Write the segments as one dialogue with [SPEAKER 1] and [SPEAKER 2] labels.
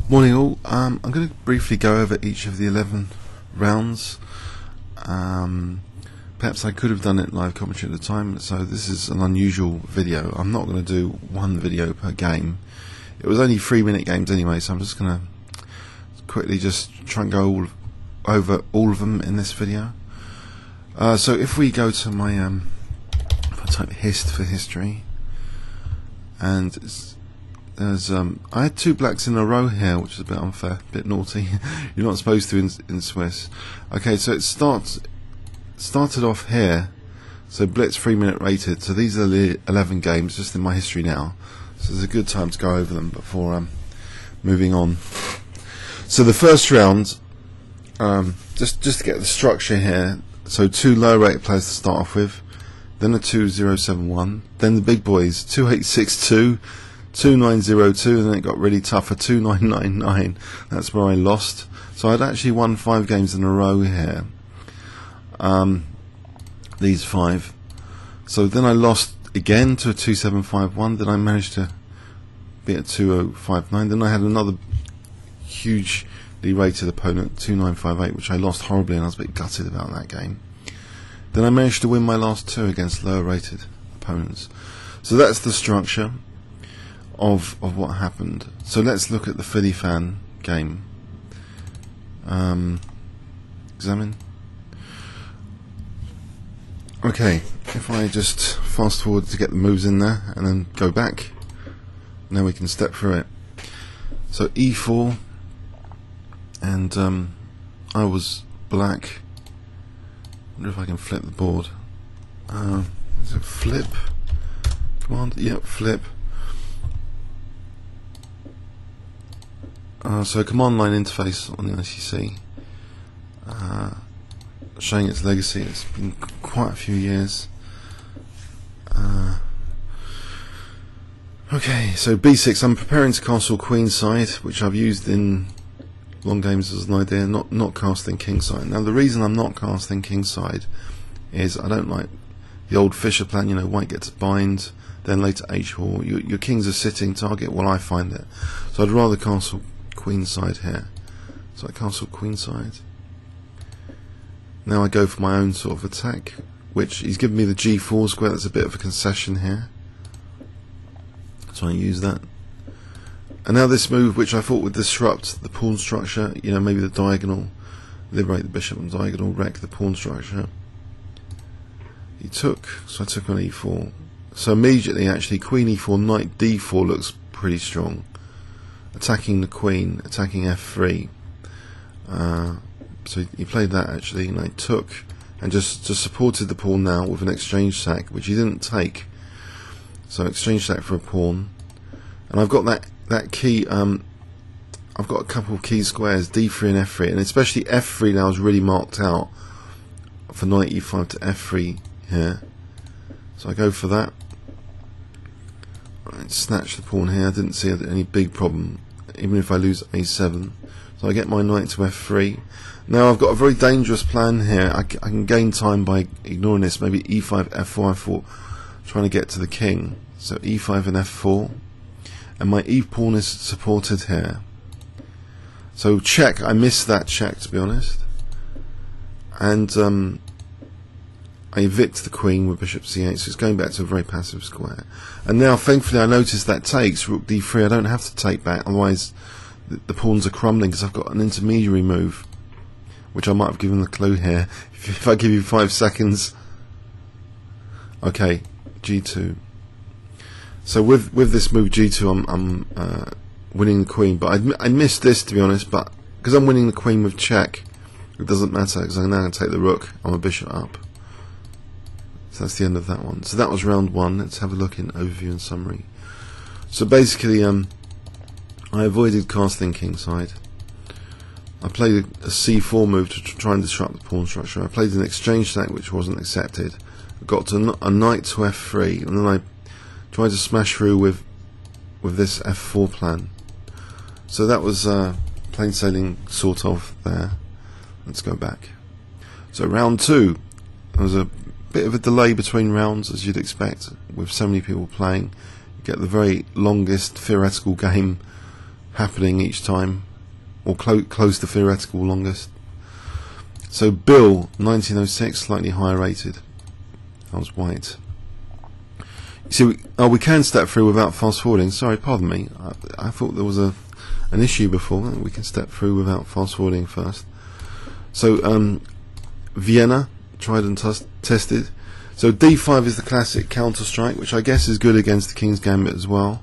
[SPEAKER 1] Morning all. I'm going to briefly go over each of the 11 rounds. Perhaps I could have done it live commentary at the time, so this is an unusual video. I'm not going to do one video per game. It was only 3-minute games anyway, so I'm just going to quickly just try and go over all of them in this video. So if we go to my if I type hist for history, and there's I had 2 blacks in a row here, which is a bit unfair, a bit naughty. You're not supposed to in Swiss. Okay, so it started off here. So Blitz 3-minute rated. So these are the 11 games just in my history now. So it's a good time to go over them before moving on. So the first round, just to get the structure here. So 2 low rated players to start off with, then a 2071, then the big boys 2862. 2902, and then it got really tough, a 2999. That's where I lost. So I'd actually won 5 games in a row here. These 5. So then I lost again to a 2751. Then I managed to beat a 2059. Then I had another hugely rated opponent, 2958, which I lost horribly, and I was a bit gutted about that game. Then I managed to win my last 2 against lower rated opponents. So that's the structure of what happened. So let's look at the Philly fan game. Examine. Okay, if I just fast forward to get the moves in there and then go back, now we can step through it. So e4, and I was black. I wonder if I can flip the board. Is it flip? Command? Yep, flip. So command line interface on the ICC, showing its legacy. It's been quite a few years. Okay, so b6. I'm preparing to castle queenside, which I've used in long games as an idea. Not casting kingside. Now the reason I'm not casting kingside is I don't like the old Fisher plan. You know, white gets a bind, then later h4. Your kings are sitting target while I find it. So I'd rather castle queenside here. So I castle queenside. Now I go for my own sort of attack, which he's given me the g4 square. That's a bit of a concession here, so I use that. And now this move, which I thought would disrupt the pawn structure, you know, maybe the diagonal, liberate the bishop and diagonal, wreck the pawn structure. He took, so I took on e4. So immediately, actually, queen e4, knight d4 looks pretty strong. Attacking the queen, attacking f3. So he played that actually, and I took and just supported the pawn now with an exchange sack, which he didn't take. So exchange sack for a pawn, and I've got that key. I've got a couple of key squares, d3 and f3, and especially f3 now is really marked out for knight e5 to f3 here. So I go for that. I snatch the pawn here. I didn't see any big problem, even if I lose a7. So I get my knight to f3. Now I've got a very dangerous plan here. I can gain time by ignoring this. Maybe e5, f4, f4, trying to get to the king. So e5 and f4, and my e pawn is supported here. So check. I missed that check, to be honest. And I evict the queen with bishop c8, so it's going back to a very passive square. And now, thankfully, I noticed that takes rook d3. I don't have to take back, otherwise the pawns are crumbling, because I've got an intermediary move, which I might have given the clue here. If I give you 5 seconds. Okay, g2. So with this move g2, I'm winning the queen, but I missed this, to be honest. But because I'm winning the queen with check, it doesn't matter, because I'm now going to take the rook. I'm a bishop up. So that's the end of that one. So that was round 1. Let's have a look in overview and summary. So basically, I avoided casting kingside. I played a c4 move to try and disrupt the pawn structure. I played an exchange sack, which wasn't accepted. I got to a knight to f3, and then I tried to smash through with this f4 plan. So that was plain sailing, sort of, there. Let's go back. So round 2, there was a bit of a delay between rounds, as you'd expect with so many people playing. You get the very longest theoretical game happening each time, or close to theoretical longest. So Bill 1906, slightly higher rated. That was white. You see, we can step through without fast forwarding. Sorry, pardon me. I thought there was an issue before. We can step through without fast forwarding first. So Vienna, tried and tested. So D5 is the classic counter strike, which I guess is good against the King's Gambit as well.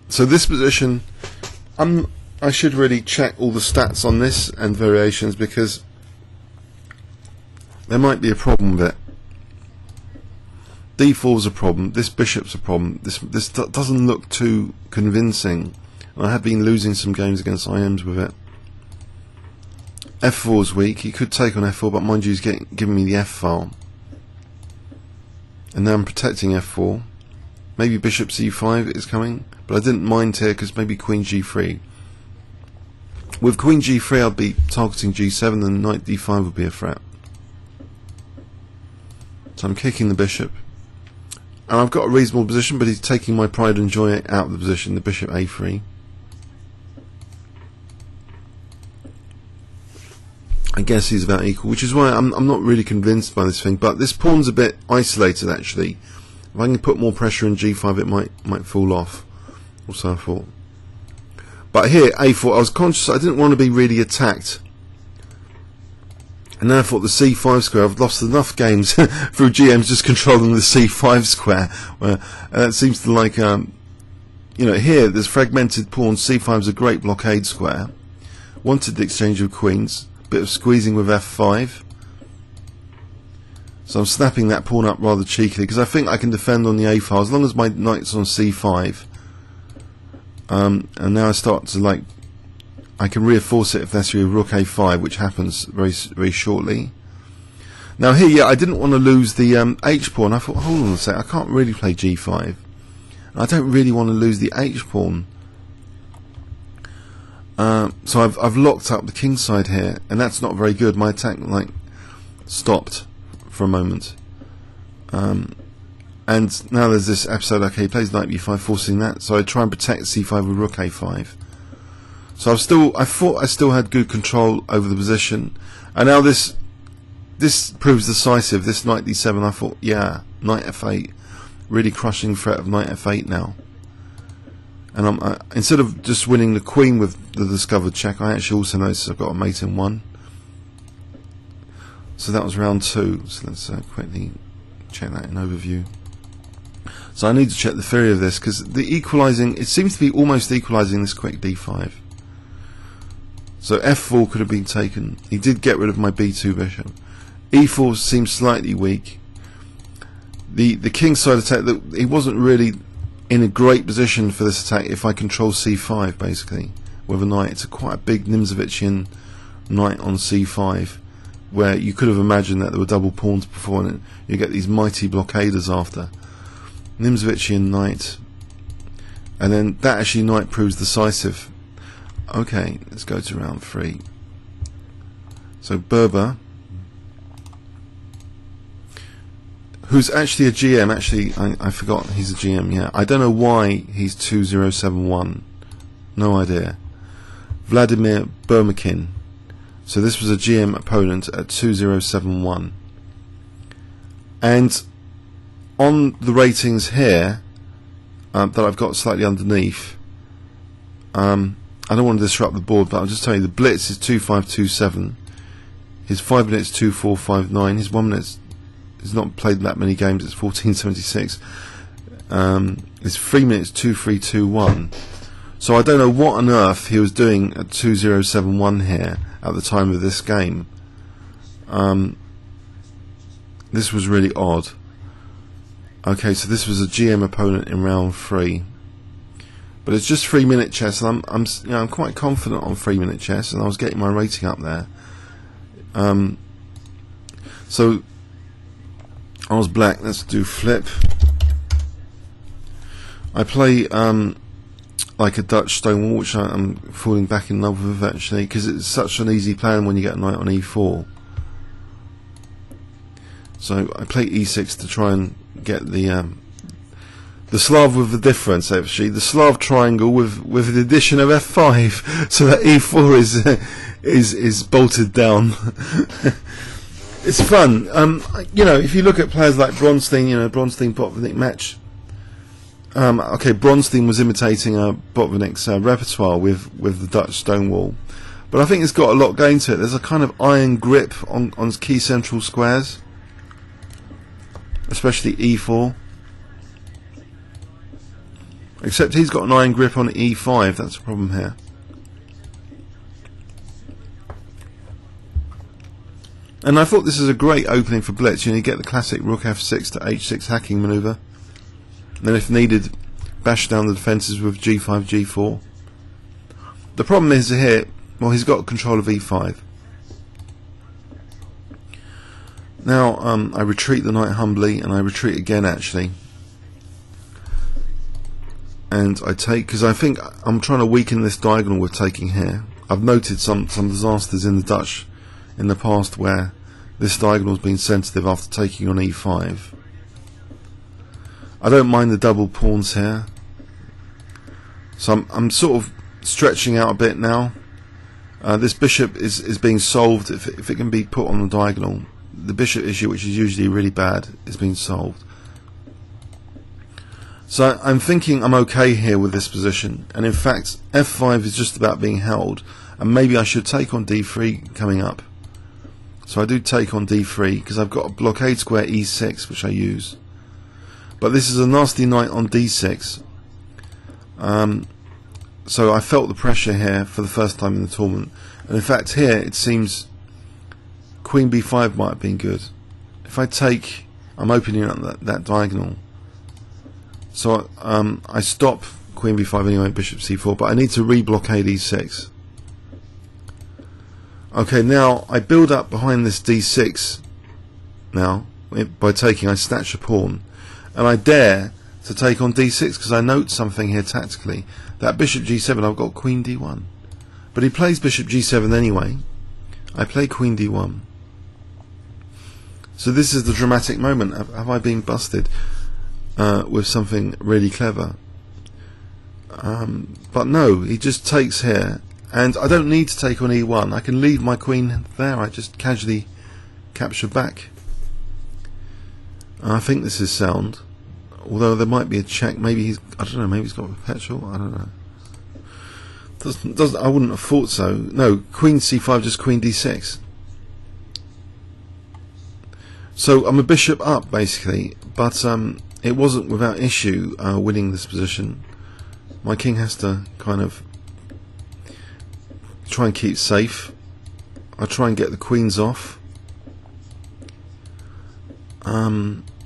[SPEAKER 1] So this position, I should really check all the stats on this and variations, because there might be a problem with it. D4 is a problem. This bishop's a problem. This doesn't look too convincing. I have been losing some games against IMs with it. F4 is weak. He could take on F4, but mind you, he's giving me the F file. And now I'm protecting F4. Maybe bishop C5 is coming, but I didn't mind here because maybe queen G3. With queen G3 I'll be targeting G7, and knight D5 would be a threat. So I'm kicking the bishop. And I've got a reasonable position, but he's taking my pride and joy out of the position, the bishop A3. I guess he's about equal, which is why I'm not really convinced by this thing. But this pawn's a bit isolated, actually. If I can put more pressure in G5, it might fall off. Also, I thought. But here, A4, I was conscious I didn't want to be really attacked. And then I thought the C5 square, I've lost enough games through GMs just controlling the C5 square. Where it seems to like, you know, here there's fragmented pawns. C5 is a great blockade square. Wanted the exchange of queens. Bit of squeezing with F5. So I'm snapping that pawn up rather cheekily, because I think I can defend on the A file as long as my knight's on C5. And now I start to like, I can reinforce it if necessary with rook A5, which happens very shortly. Now here, yeah, I didn't want to lose the H pawn. I thought, hold on a sec, I can't really play G5. I don't really want to lose the H pawn. So I've locked up the king side here, and that's not very good. My attack like stopped for a moment. And now there's this episode, okay, he plays knight B5, forcing that, so I try and protect C5 with rook A5. So I thought I still had good control over the position, and now this proves decisive. This knight D7, I thought, yeah, knight F8, really crushing threat of knight F8 now. And I'm instead of just winning the queen with the discovered check, I actually also noticed I've got a mate in 1. So that was round 2. So let's quickly check that in overview. So I need to check the theory of this, because the equalising, it seems to be almost equalising this quick D5. So F4 could have been taken. He did get rid of my B2 bishop. E4 seems slightly weak. The king side attack, he wasn't really in a great position for this attack if I control C5 basically with a knight. It's quite a big Nimzovician knight on C5, where you could have imagined that there were double pawns before, and you get these mighty blockaders after. Nimzovician knight, and then that actually knight proves decisive. Okay, let's go to round 3. So Berber, who's actually a GM, actually I forgot he's a GM, yeah. I don't know why he's 2071, no idea. Vladimir Burmakin. So this was a GM opponent at 2071. And on the ratings here, that I've got slightly underneath, I don't want to disrupt the board, but I'll just tell you the Blitz is 2527, his 5 minutes 2459, his 1 minute he's not played that many games, it's 1476, his 3 minutes 2321. So I don't know what on earth he was doing at 2071 here at the time of this game. This was really odd. Okay, so this was a GM opponent in round 3, but it's just 3 minute chess, and I'm quite confident on 3 minute chess, and I was getting my rating up there. So I was black. Let's do flip. I play like a Dutch stonewall, which I'm falling back in love with actually, because it's such an easy plan when you get a knight on E4. So I play E6 to try and get the The Slav with the difference, actually. The Slav triangle with the addition of f5, so that e4 is bolted down. It's fun. You know, if you look at players like Bronstein, you know, Bronstein-Botvinnik match. Okay, Bronstein was imitating Botvinnik's repertoire with the Dutch Stonewall, but I think it's got a lot going to it. There's a kind of iron grip on key central squares, especially e4. Except he's got an iron grip on e5. That's a problem here. And I thought this is a great opening for Blitz. You know, you get the classic rook f6 to h6 hacking maneuver. And then if needed, bash down the defences with g5, g4. The problem is here, well, he's got control of e5. Now I retreat the knight humbly, and I retreat again actually. And I take, because I think I'm trying to weaken this diagonal we're taking here. I've noted some disasters in the Dutch in the past where this diagonal's been sensitive after taking on e5. I don't mind the double pawns here, so I'm sort of stretching out a bit now. This bishop is being solved if it can be put on the diagonal. The bishop issue, which is usually really bad, is being solved. So I'm thinking I'm okay here with this position, and in fact f5 is just about being held, and maybe I should take on d3 coming up. So I do take on d3 because I've got a blockade square e6 which I use, but this is a nasty knight on d6. So I felt the pressure here for the first time in the tournament, and in fact here it seems queen b5 might have been good. If I take, I'm opening up that diagonal. So I stop queen b5 anyway, bishop c4, but I need to re-blockade e6. Okay, now I build up behind this d6 now. By taking, I snatch a pawn, and I dare to take on d6 because I note something here tactically. That bishop g7, I've got queen d1. But he plays bishop g7 anyway. I play queen d1. So this is the dramatic moment. Have I been busted with something really clever? But no, he just takes here, and I don't need to take on e1. I can leave my queen there. I just casually capture back. I think this is sound, although there might be a check. Maybe he's, I don't know, maybe he's got a perpetual, I don't know. I wouldn't have thought so. No, queen c5, just queen d6. So I'm a bishop up basically, but it wasn't without issue winning this position. My king has to kind of try and keep safe. I try and get the queens off.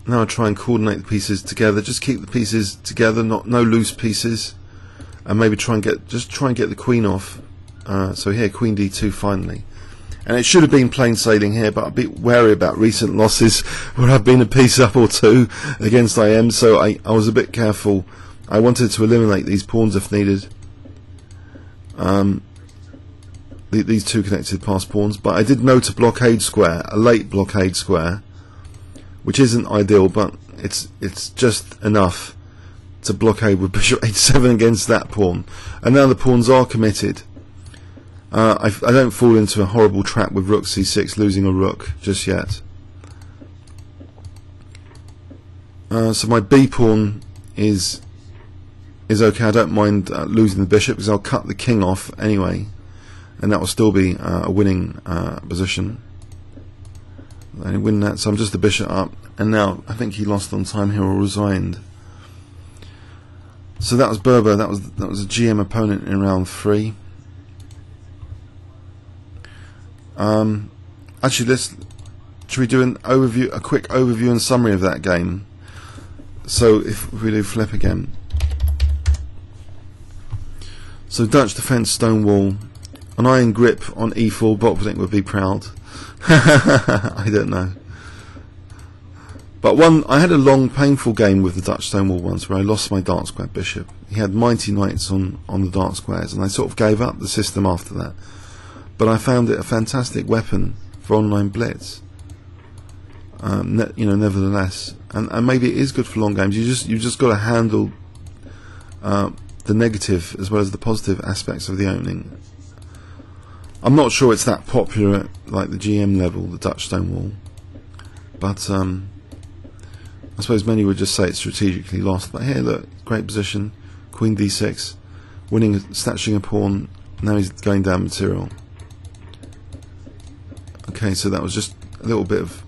[SPEAKER 1] Now I try and coordinate the pieces together. Just keep the pieces together, no loose pieces, and maybe try and get the queen off. So here, queen d2 finally. And it should have been plain sailing here, but I'm a bit wary about recent losses where I've been a piece up or two against IM, so I was a bit careful. I wanted to eliminate these pawns if needed. These two connected past pawns, but I did note a blockade square, a late blockade square, which isn't ideal, but it's just enough to blockade with bishop h7 against that pawn. And now the pawns are committed. I don't fall into a horrible trap with rook c6, losing a rook just yet. So my b pawn is okay. I don't mind losing the bishop because I'll cut the king off anyway, and that will still be a winning position. I win that, so I'm just the bishop up, and now I think he lost on time here or resigned. So that was Berber. That was a GM opponent in round 3. Actually, should we do a quick overview and summary of that game? So if we do flip again, so Dutch defence Stonewall, an iron grip on e4. Botvinnik would be proud. I don't know. But I had a long, painful game with the Dutch Stonewall once where I lost my dark square bishop. He had mighty knights on the dark squares, and I sort of gave up the system after that. But I found it a fantastic weapon for online blitz. Nevertheless, and maybe it is good for long games. You just got to handle the negative as well as the positive aspects of the opening. I'm not sure it's that popular at like the GM level, the Dutch Stonewall, but I suppose many would just say it's strategically lost. But here, look, great position, Queen D6, winning, snatching a pawn. Now he's going down material. Okay, so that was just a little bit of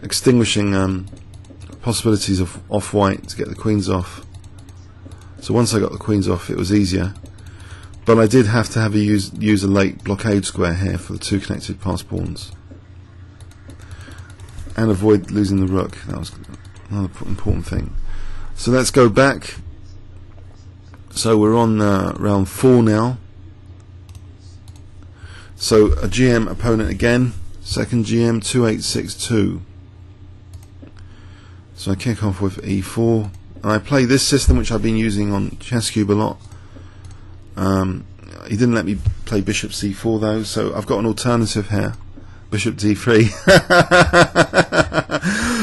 [SPEAKER 1] extinguishing possibilities of off-white to get the queens off. So once I got the queens off, it was easier. But I did have to use a late blockade square here for the two connected pass pawns, and avoid losing the rook. That was another important thing. So let's go back. So we're on round 4 now. So a GM opponent again, second GM 2862. So I kick off with e4, and I play this system which I've been using on Chesscube a lot. He didn't let me play bishop c4 though, so I've got an alternative here, bishop d3.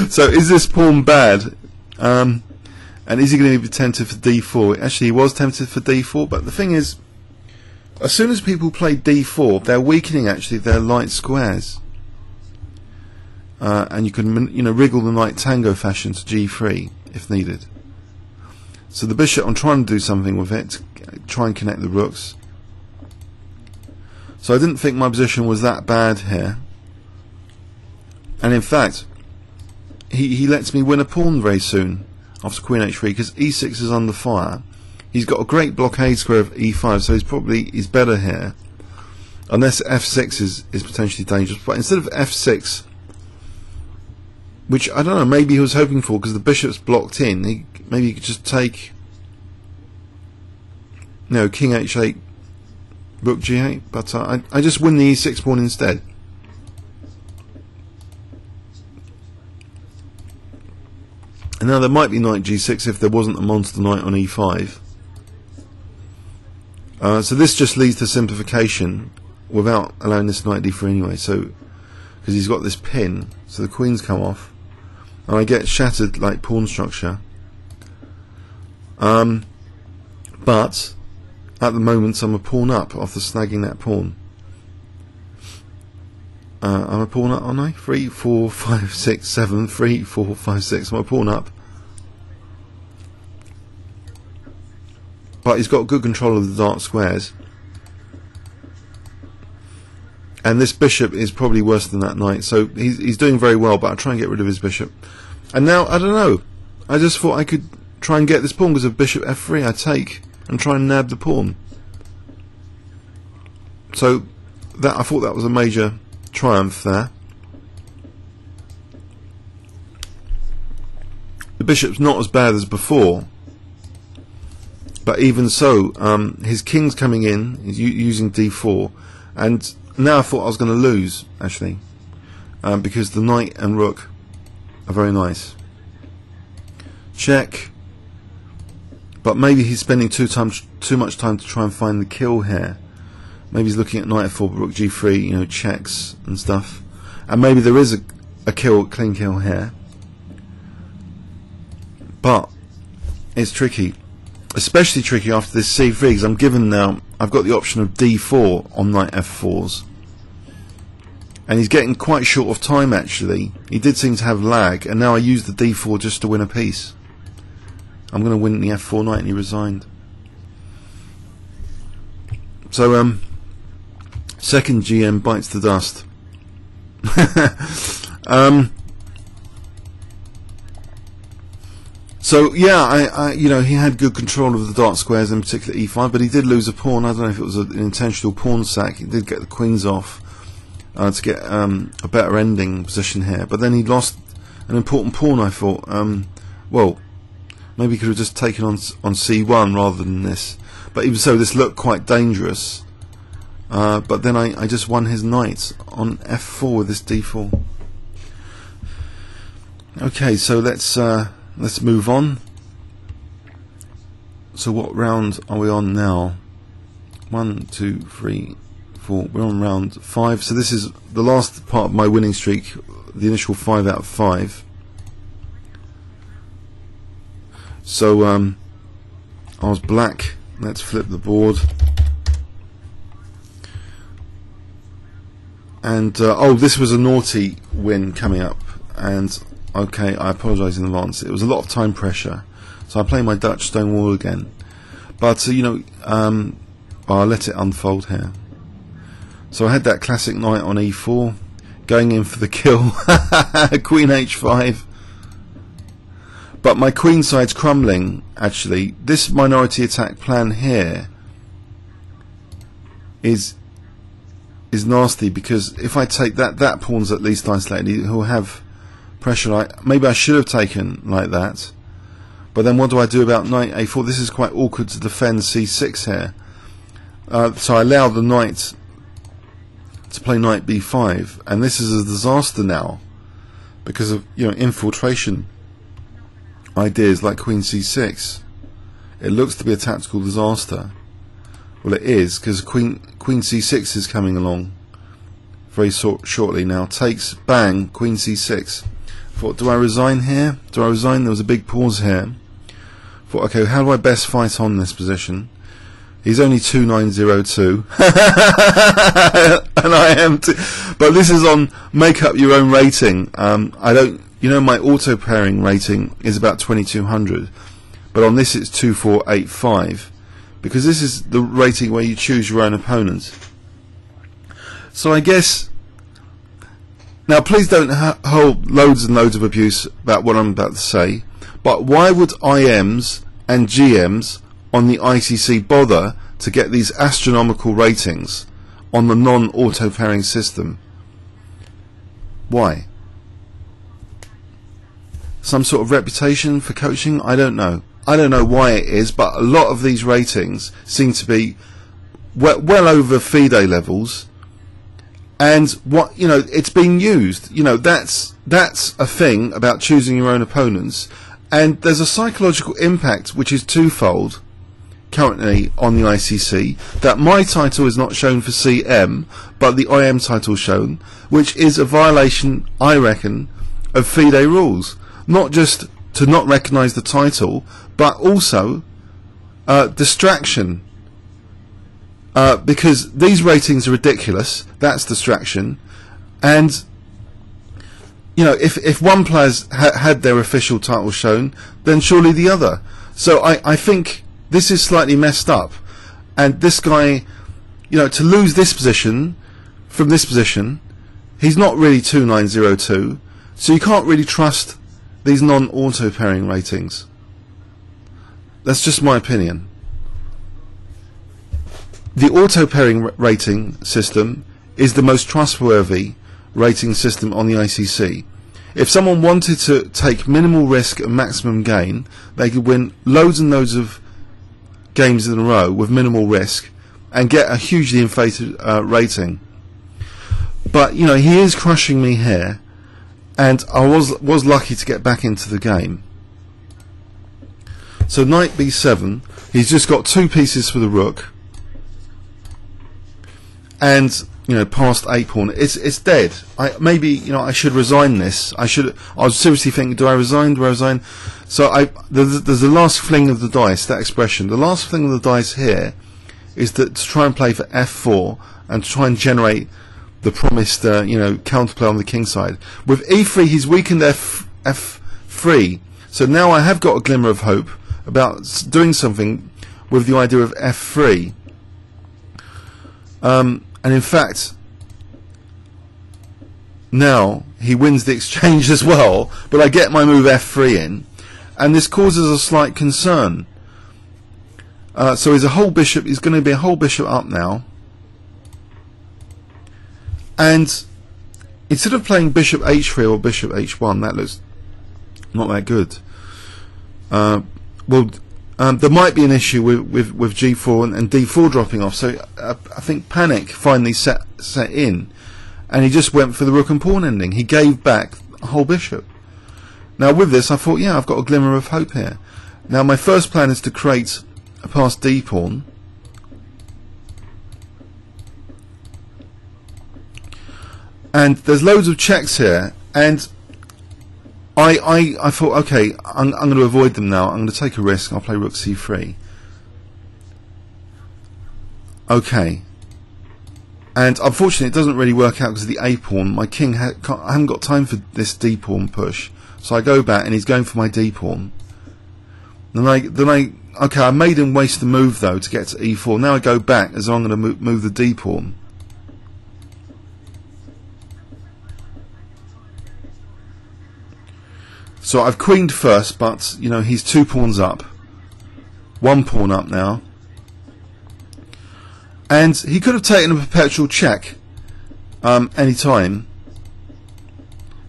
[SPEAKER 1] So is this pawn bad? And is he going to be tempted for d4? Actually, he was tempted for d4, but the thing is, as soon as people play d4, they're weakening actually their light squares, and you can wriggle the knight tango fashion to g3 if needed. So the bishop, I'm trying to do something with it, to try and connect the rooks. So I didn't think my position was that bad here, and in fact, he lets me win a pawn very soon after queen h3 because e6 is under fire. He's got a great blockade square of e5, so he's better here, unless f6 is potentially dangerous. But instead of f6, which I don't know, maybe he was hoping for because the bishop's blocked in, maybe he could just take, king h8, rook g8. But I just win the e6 pawn instead. And now there might be knight g6 if there wasn't a monster knight on e5. So this just leads to simplification without allowing this knight d4 anyway. So because he's got this pin, so the queens come off, and I get shattered like pawn structure. But at the moment I'm a pawn up after snagging that pawn. I'm a pawn up, aren't I? 3, 4, 5, 6, 7, 3, 4, 5, 6. I'm a pawn up. But he's got good control of the dark squares. And this bishop is probably worse than that knight. So he's doing very well, but I'll try and get rid of his bishop. And now, I don't know. I just thought I could try and get this pawn because of bishop f3. I take and try and nab the pawn. So I thought that was a major triumph there. The bishop's not as bad as before, but even so, his king's coming in, he's using d4, and now I thought I was going to lose actually, because the knight and rook are very nice. Check, but maybe he's spending too much time to try and find the kill here. Maybe he's looking at knight f4, rook g3, checks and stuff. And maybe there is a clean kill here. But it's tricky. Especially tricky after this c3, because I'm given now, I've got the option of d4 on knight f4s. And he's getting quite short of time actually. He did seem to have lag, and now I use the d4 just to win a piece. I'm going to win the f4 knight, and he resigned. So, second GM bites the dust. So yeah, he had good control of the dark squares, in particular e5, but he did lose a pawn. I don't know if it was an intentional pawn sack. He did get the queens off to get a better ending position here, but then he lost an important pawn. I thought, well, maybe he could have just taken on c1 rather than this. But even so, this looked quite dangerous. But then I just won his knight on f4 with this d4. Okay, so let's move on. So what round are we on now? 1, 2, 3, 4. We're on round 5. So this is the last part of my winning streak, the initial 5 out of 5. So I was black. Let's flip the board. And oh, this was a naughty win coming up. And okay, I apologise in advance. It was a lot of time pressure, so I play my Dutch stone wall again. But you know, I'll let it unfold here. So I had that classic knight on e4, going in for the kill. Queen h5. But my queen side's crumbling. Actually, this minority attack plan here is nasty, because if I take that pawn's at least isolated. He'll have pressure. Maybe I should have taken like that. But then what do I do about knight a4? This is quite awkward to defend c6 here. So I allow the knight to play knight b5, and this is a disaster now because of, you know, infiltration ideas like queen c6. It looks to be a tactical disaster. Well, it is, because queen c6 is coming along very shortly now. Takes, bang, queen c6. Thought, do I resign here? Do I resign? There was a big pause here. Thought, okay, how do I best fight on this position? He's only 2902 and I am too. But this is on make up your own rating. I don't, you know, my auto pairing rating is about 2200, but on this it's 2485, because this is the rating where you choose your own opponent. So I guess, now please don't hold loads and loads of abuse about what I'm about to say, but why would IMs and GMs on the ICC bother to get these astronomical ratings on the non-auto pairing system? Why? Some sort of reputation for coaching? I don't know. I don't know why it is, but a lot of these ratings seem to be well over FIDE levels. And what, you know, it's being used. You know, that's a thing about choosing your own opponents. And there's a psychological impact which is twofold currently on the ICC, that my title is not shown for CM, but the IM title shown, which is a violation, I reckon, of FIDE rules. Not just to not recognise the title, but also distraction. Because these ratings are ridiculous. That's distraction. And you know, if one player's had their official title shown, then surely the other. So I think this is slightly messed up. And this guy, you know, to lose this position from this position, he's not really 2902. So you can't really trust these non-auto pairing ratings. That's just my opinion. The auto pairing rating system is the most trustworthy rating system on the ICC. If someone wanted to take minimal risk and maximum gain, they could win loads and loads of games in a row with minimal risk and get a hugely inflated rating. But you know, he is crushing me here, and I was lucky to get back into the game. So knight b7, he's just got two pieces for the rook, and you know, past a pawn, it's dead. Maybe, you know, I should resign this. I was seriously thinking, do I resign? Do I resign? So there's the last fling of the dice. That expression, the last fling of the dice here, is that to try and play for f4 and to try and generate the promised, you know, counterplay on the king side. With e3, he's weakened f3. So now I have got a glimmer of hope about doing something with the idea of f3. And in fact, now he wins the exchange as well, but I get my move f3 in, and this causes a slight concern. So he's going to be a whole bishop up now, and instead of playing bishop h3 or bishop h1, that looks not that good. There might be an issue with g4 and d4 dropping off, so I think panic finally set in, and he just went for the rook and pawn ending. He gave back a whole bishop. Now with this I thought, yeah, I've got a glimmer of hope here. Now my first plan is to create a passed d pawn, and there's loads of checks here, and I thought, okay, I'm going to avoid them now. I'm going to take a risk. I'll play rook c3. Okay. And unfortunately, it doesn't really work out because of the a pawn. My king I haven't got time for this d pawn push, so I go back, and he's going for my d pawn. Okay, I made him waste the move though to get to e4. Now I go back as I'm going to move the d pawn. So I've queened first, but you know he's 2 pawns up, 1 pawn up now, and he could have taken a perpetual check any time.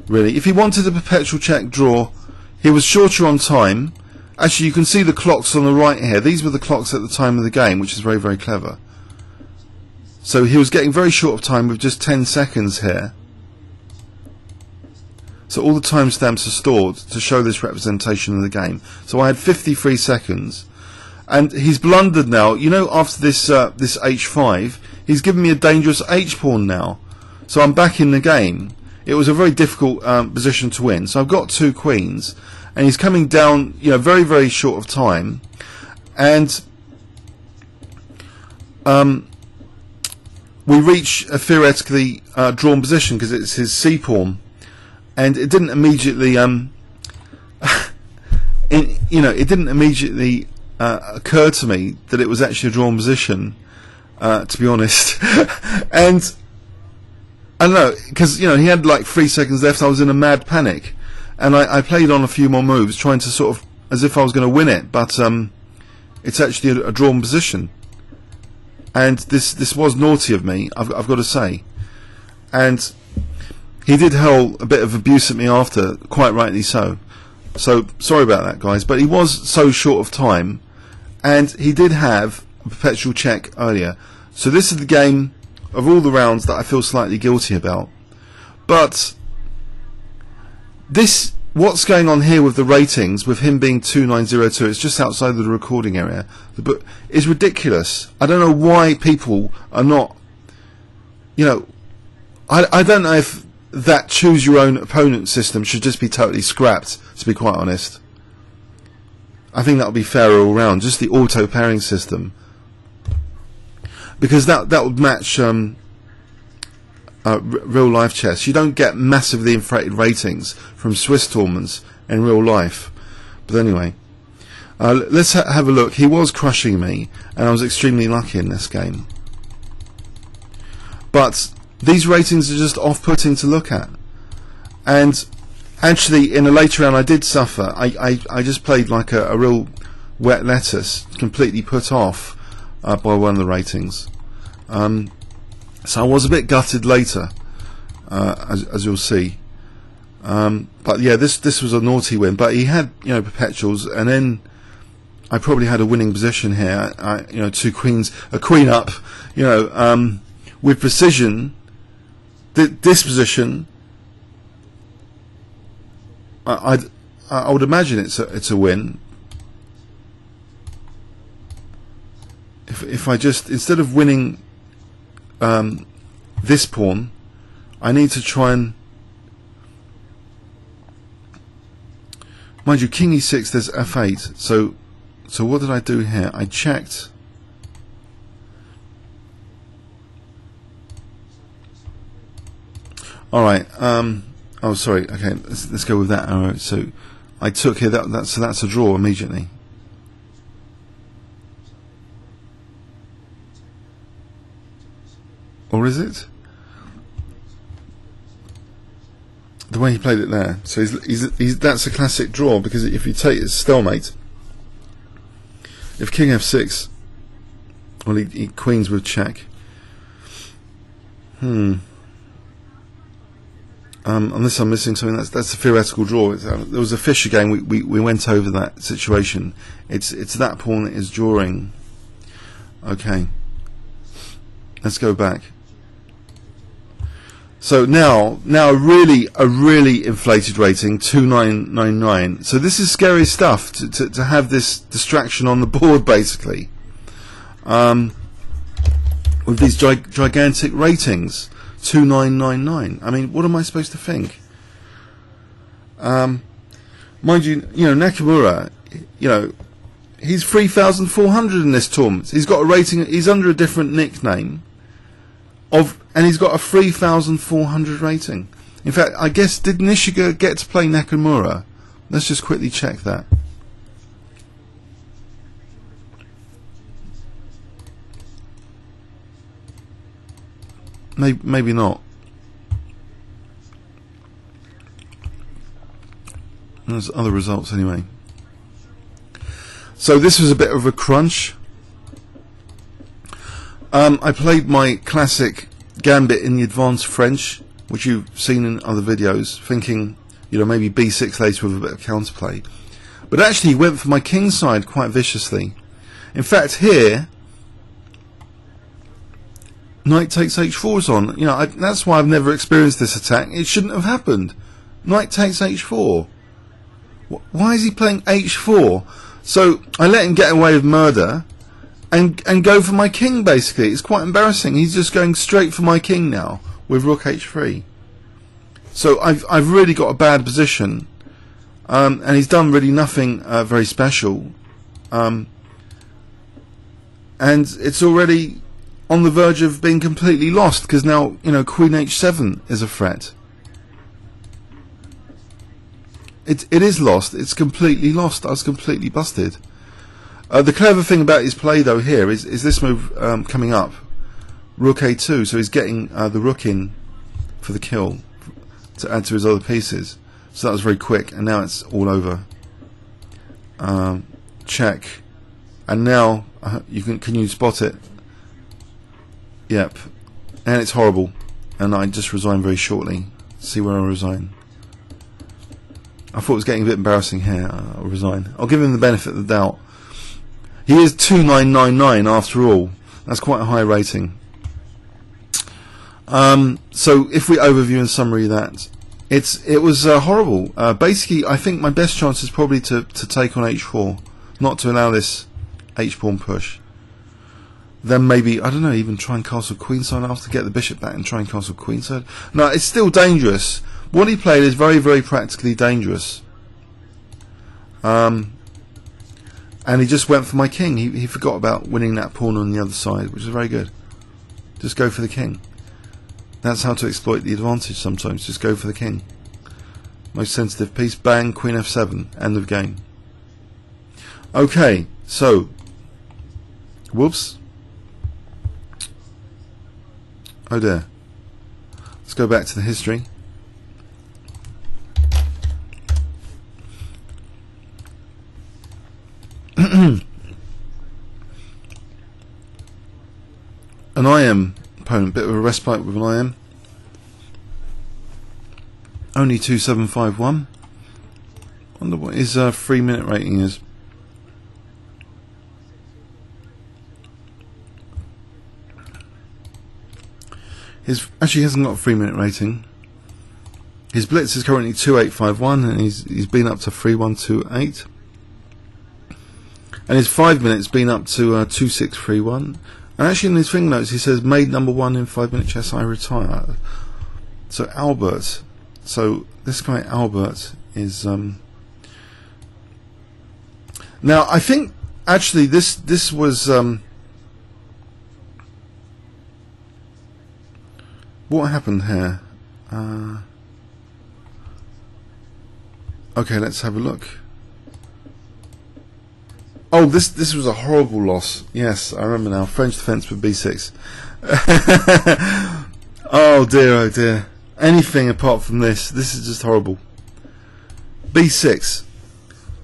[SPEAKER 1] Really, if he wanted a perpetual check draw, he was shorter on time. Actually, you can see the clocks on the right here. These were the clocks at the time of the game, which is very, very clever. So he was getting very short of time with just 10 seconds here. So all the timestamps are stored to show this representation of the game. So I had 53 seconds, and he's blundered now. You know, after this this h5, he's given me a dangerous h pawn now. So I'm back in the game. It was a very difficult position to win. So I've got 2 queens, and he's coming down, you know, very, very short of time, and we reach a theoretically drawn position because it's his c pawn. And it didn't immediately, you know, it didn't immediately occur to me that it was actually a drawn position, to be honest. And I don't know, because you know he had like 3 seconds left. I was in a mad panic, and I played on a few more moves, trying to sort of as if I was going to win it. But it's actually a drawn position, and this was naughty of me. I've got to say, and. He did hurl a bit of abuse at me after, quite rightly so. So, sorry about that, guys. But he was so short of time, and he did have a perpetual check earlier. So this is the game of all the rounds that I feel slightly guilty about. But this, what's going on here with the ratings, with him being 2902, it's just outside of the recording area, but is ridiculous. I don't know why people are not, you know, I don't know if that choose your own opponent system should just be totally scrapped, to be quite honest. I think that would be fairer all round, just the auto pairing system, because that would match real life chess. You don't get massively inflated ratings from Swiss tournaments in real life. But anyway, let's have a look. He was crushing me, and I was extremely lucky in this game. But these ratings are just off-putting to look at, and actually in a later round I did suffer. I just played like a real wet lettuce, completely put off by one of the ratings, so I was a bit gutted later, as you'll see, but yeah, this was a naughty win. But he had, you know, perpetuals, and then I probably had a winning position here. You know, 2 queens, a queen up, you know, with precision. This position, I would imagine it's a win. If I just, instead of winning this pawn, I need to try and, mind you, king e6, there's f8. So what did I do here? I checked. Alright, oh sorry, okay, let's go with that arrow. So I took here, so that's a draw immediately. Or is it? The way he played it there. So that's a classic draw, because if you take it stalemate, if king f6, well, he queens with check. Unless I'm missing something, that's a theoretical draw. There was a Fischer game, we went over that situation. It's that pawn that is drawing. Okay, let's go back. So now a really inflated rating, 2999. So this is scary stuff to have this distraction on the board, basically, with these gigantic ratings. 2999. I mean, what am I supposed to think? Mind you, Nakamura, he's 3,400 in this tournament. He's got a rating. He's under a different nickname, and he's got a 3,400 rating. In fact, I guess, did Nishiga get to play Nakamura? Let's just quickly check that. Maybe not. There's other results anyway. So this was a bit of a crunch. I played my classic gambit in the advanced French, which you've seen in other videos, thinking, maybe b6 later with a bit of counterplay. But actually he went for my king side quite viciously. In fact, here, knight takes h4 is on. That's why I've never experienced this attack. It shouldn't have happened. Knight takes h4. Why is he playing h4? So I let him get away with murder and go for my king, basically. It's quite embarrassing. He's just going straight for my king now with rook h3. So I've really got a bad position, and he's done really nothing very special, and it's already on the verge of being completely lost, because now queen h7 is a threat. It is lost. It's completely lost. I was completely busted. The clever thing about his play though here is this move coming up, rook a2. So he's getting the rook in for the kill to add to his other pieces. So that was very quick, and now it's all over. Check, and now can you spot it? Yep, and it's horrible. And I just resign very shortly. See where I resign. I thought it was getting a bit embarrassing here. I'll resign. I'll give him the benefit of the doubt. He is 2999 after all. That's quite a high rating. So if we overview and summary that, it was horrible. Basically, I think my best chance is probably to take on h4, not to allow this h-pawn push. Then maybe, I don't know, even try and castle queenside after, get the bishop back and try and castle queenside. No, it's still dangerous. What he played is very, very practically dangerous. And he just went for my king. He forgot about winning that pawn on the other side, which is very good. Just go for the king. That's how to exploit the advantage sometimes. Just go for the king. Most sensitive piece. Bang, queen f7. End of game. Okay, so. Whoops. Oh dear. Let's go back to the history. An IM opponent, bit of a respite with an IM. Only 2751. Wonder what his 3-minute rating is. Actually, he hasn't got a 3-minute rating. His blitz is currently 2851, and he's been up to 3128. And his 5 minutes been up to 2631. And actually, in his thing notes, he says made #1 in 5-minute chess. I retire. So Albert. So this guy Albert is. Now I think actually this was. What happened here? Okay, let's have a look. Oh, this was a horrible loss. Yes, I remember now. French defence with b6. Oh dear. Anything apart from this is just horrible. b6.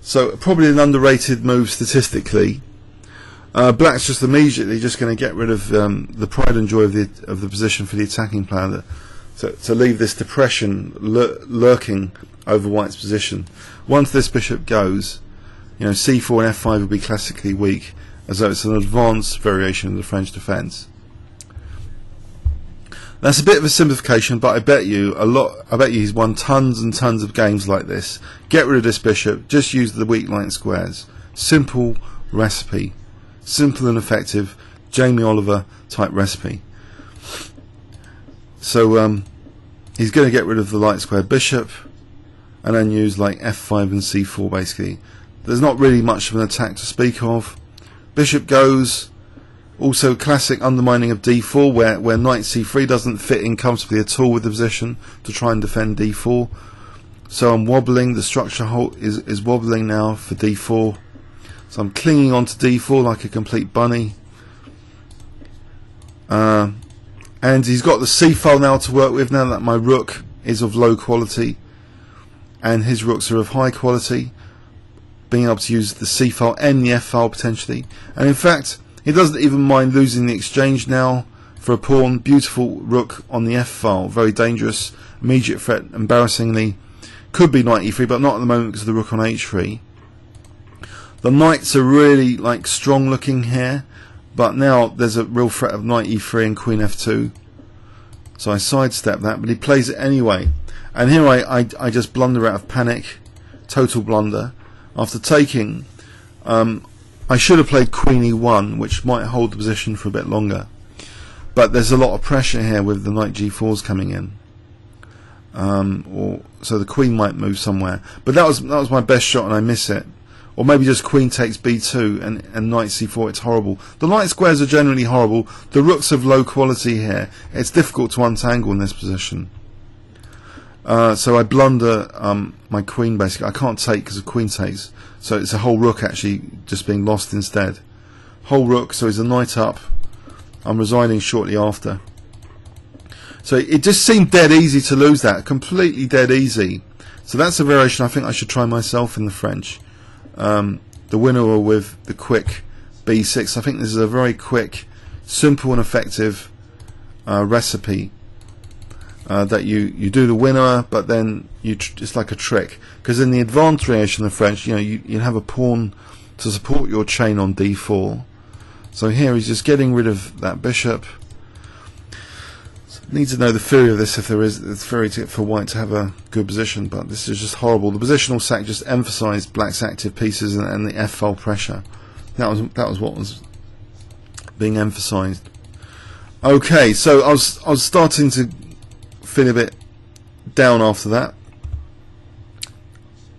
[SPEAKER 1] So probably an underrated move statistically. Black's just immediately just going to get rid of the pride and joy of the position for the attacking player, to leave this depression lurking over White's position. Once this bishop goes, c4 and f5 will be classically weak, as though it's an advanced variation of the French defence. That's a bit of a simplification, but I bet you he's won tons and tons of games like this. Get rid of this bishop, just use the weak line squares. Simple recipe. Simple and effective, Jamie Oliver type recipe. So he's going to get rid of the light square bishop. and then use like f5 and c4 basically. There's not really much of an attack to speak of. Bishop goes. Also classic undermining of d4 where knight c3 doesn't fit in comfortably at all with the position to try and defend d4. So I'm wobbling, the structure is wobbling now for d4. So I'm clinging onto d4 like a complete bunny. And he's got the c file now to work with now that my rook is of low quality and his rooks are of high quality. Being able to use the c file and the f file potentially. And in fact, he doesn't even mind losing the exchange now for a pawn. Beautiful rook on the f file, very dangerous, immediate threat, embarrassingly. Could be knight e3, but not at the moment because of the rook on h3. The knights are really like strong looking here, but now there's a real threat of knight e3 and queen f2. So I sidestep that, but he plays it anyway. And here I just blunder out of panic, total blunder. After taking, I should have played queen e1, which might hold the position for a bit longer. But there's a lot of pressure here with the knight g4s coming in. So the queen might move somewhere. But that was my best shot and I miss it. Or maybe just queen takes b2 and knight c4. It's horrible. The knight squares are generally horrible. The rooks of low quality here. It's difficult to untangle in this position. So I blunder my queen basically. I can't take because the queen takes. So it's a whole rook actually just being lost instead. Whole rook, so he's a knight up. I'm resigning shortly after. So it just seemed dead easy to lose that. Completely dead easy. So that's a variation I think I should try myself in the French. The winner with the quick b6. I think this is a very quick, simple and effective recipe. That you do the winner, but then it's like a trick. Because in the advanced variation of the French, you have a pawn to support your chain on d4. So here he's just getting rid of that bishop. So need to know the theory of this if there is the theory for white to have a good position, but this is just horrible. The positional sack just emphasised black's active pieces and the f file pressure. That was what was being emphasised. Okay, so I was starting to feel a bit down after that.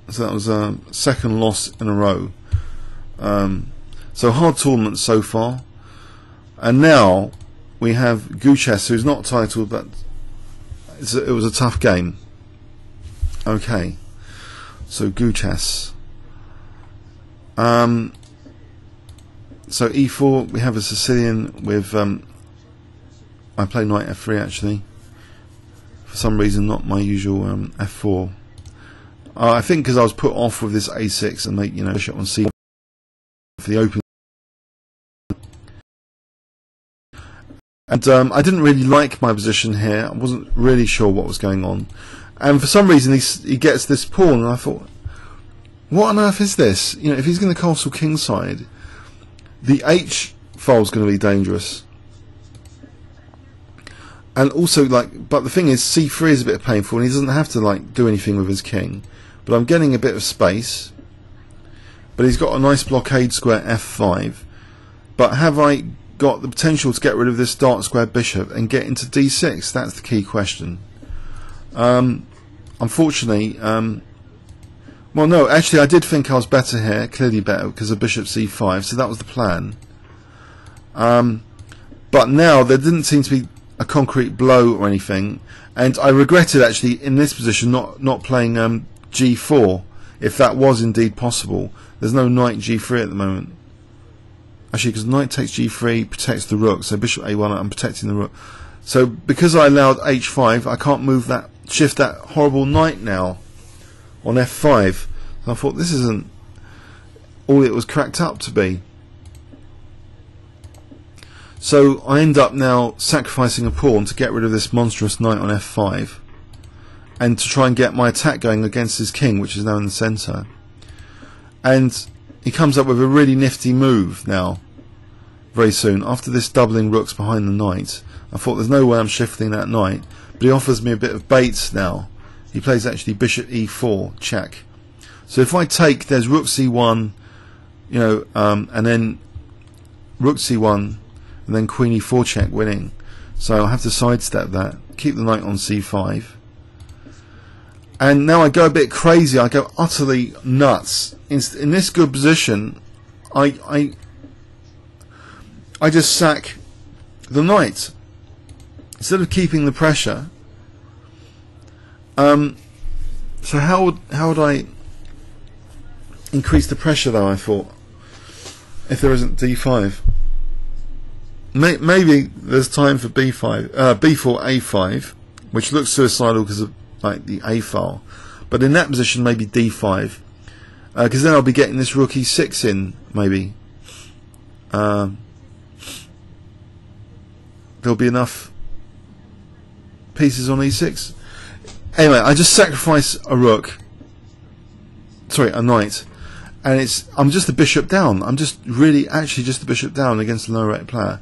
[SPEAKER 1] So that was a second loss in a row. So hard tournament so far. And now we have Guches, who's not titled, but it was a tough game. Okay. So Guches. So e4, we have a Sicilian with I play knight f3 actually. For some reason, not my usual f4. I think because I was put off with this a6 and make bishop on c4 for the open. And I didn't really like my position here. I wasn't really sure what was going on. And for some reason, he gets this pawn, and I thought, what on earth is this? If he's going to castle kingside, the h file is going to be dangerous. And also, but the thing is, c3 is a bit painful, and he doesn't have to do anything with his king. But I'm getting a bit of space. But he's got a nice blockade square f5. But have I got the potential to get rid of this dark square bishop and get into d6? That's the key question. Unfortunately, well, no, actually, I did think I was better here, clearly better, because of bishop c5. So that was the plan. But now there didn't seem to be a concrete blow or anything, and I regretted actually in this position not playing g4 if that was indeed possible. There's no knight g3 at the moment actually, because knight takes g3 protects the rook, so bishop a1 I'm protecting the rook. So because I allowed h5, I can't move that, shift that horrible knight now on f5. So I thought this isn't all it was cracked up to be. So I end up now sacrificing a pawn to get rid of this monstrous knight on f5 and to try and get my attack going against his king, which is now in the centre. And he comes up with a really nifty move now, very soon. After this doubling rooks behind the knight, I thought there's no way I'm shifting that knight, but he offers me a bit of bait now. He plays actually bishop e4, check. So if I take, there's rook c1, and then rook c1, and then queen e4 check winning. So I'll have to sidestep that, keep the knight on c5. And now I go a bit crazy. I go utterly nuts. In this good position, I just sack the knight instead of keeping the pressure. So how would I increase the pressure though? I thought, if there isn't d5, maybe there's time for b4 a5, which looks suicidal because of like the a file. But in that position, maybe d5, because then I'll be getting this rook e6 in. Maybe there'll be enough pieces on e6. Anyway, I just sacrifice a rook, sorry, a knight, and I'm just the bishop down. I'm just really actually just the bishop down against a low-rated player,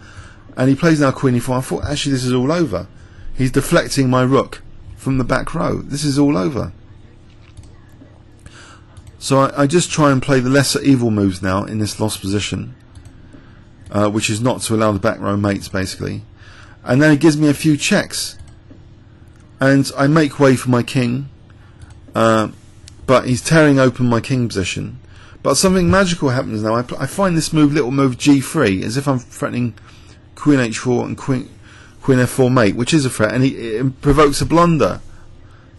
[SPEAKER 1] and he plays now queen e4. I thought actually this is all over. He's deflecting my rook from the back row. This is all over. So I just try and play the lesser evil moves now in this lost position, which is not to allow the back row mates basically, and then it gives me a few checks. And I make way for my king, but he's tearing open my king position. But something magical happens now. I find this little move g3, as if I'm threatening queen h4 and queen f4 mate, which is a threat, and it provokes a blunder.